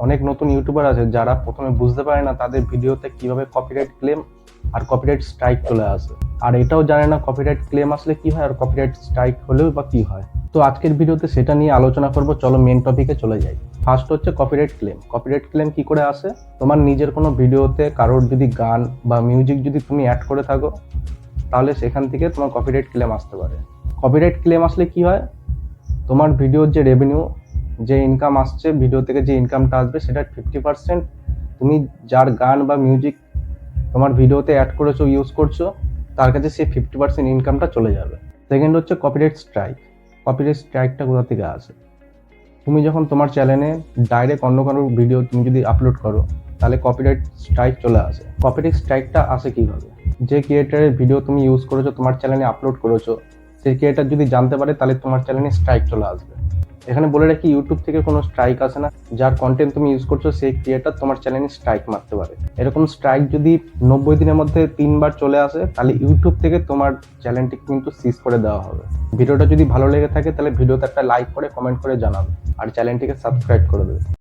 অনেক নতুন ইউটিউবার আছে যারা প্রথমে বুঝতে পারে না তাদের ভিডিওতে কিভাবে কপিরাইট ক্লেম আর কপিরাইট স্ট্রাইক চলে আসে, আর এটাও জানে না কপিরাইট ক্লেম আসলে কি হয় আর কপিরাইট স্ট্রাইক হলেও বা কি হয়। তো আজকের ভিডিওতে সেটা নিয়ে আলোচনা করব। চলো মেন টপিকে চলে যাই। ফার্স্ট হচ্ছে কপিরাইট ক্লেম। কপিরাইট ক্লেম কি করে আসে? তোমার নিজের কোনো ভিডিওতে কারোর যদি গান বা মিউজিক যদি তুমি অ্যাড করে থাকো, তাহলে সেখান থেকে তোমার কপিরাইট ক্লেম আসতে পারে। কপিরাইট ক্লেম আসলে কি হয়, তোমার ভিডিওর যে রেভিনিউ, যে ইনকাম আসছে, ভিডিও থেকে যে ইনকামটা আসবে সেটার 50% তুমি যার গান বা মিউজিক তোমার ভিডিওতে অ্যাড করেছো, ইউজ করছো, তার কাছে সেই 50% ইনকামটা চলে যাবে। সেকেন্ড হচ্ছে কপিরাইট স্ট্রাইক। কপিরাইট স্ট্রাইকটা কোথা থেকে আসে? তুমি যখন তোমার চ্যানেলে ডাইরেক্ট অন্য কারোর ভিডিও তুমি যদি আপলোড করো, তাহলে কপিরাইট স্ট্রাইক চলে আসে। কপিরাইট স্ট্রাইকটা আসে কিভাবে? যে ক্রিয়েটারের ভিডিও তুমি ইউজ করেছো, তোমার চ্যানেলে আপলোড করেছো, সেই ক্রিয়েটার যদি জানতে পারে তাহলে তোমার চ্যানেলে স্ট্রাইক চলে আসবে। এখানে বলে রাখি, ইউটিউব থেকে কোনো স্ট্রাইক আসে না। যার কন্টেন্ট তুমি ইউজ করছো সেই ক্রিয়েটার তোমার চ্যানেলে স্ট্রাইক মারতে পারে। এরকম স্ট্রাইক যদি 90 দিনের মধ্যে 3বার চলে আসে, তাহলে ইউটিউব থেকে তোমার চ্যানেলটি কিন্তু সিজ করে দেওয়া হবে। ভিডিওটা যদি ভালো লেগে থাকে তাহলে ভিডিওতে একটা লাইক করে কমেন্ট করে জানাবে, আর চ্যানেলটিকে সাবস্ক্রাইব করে দেবে।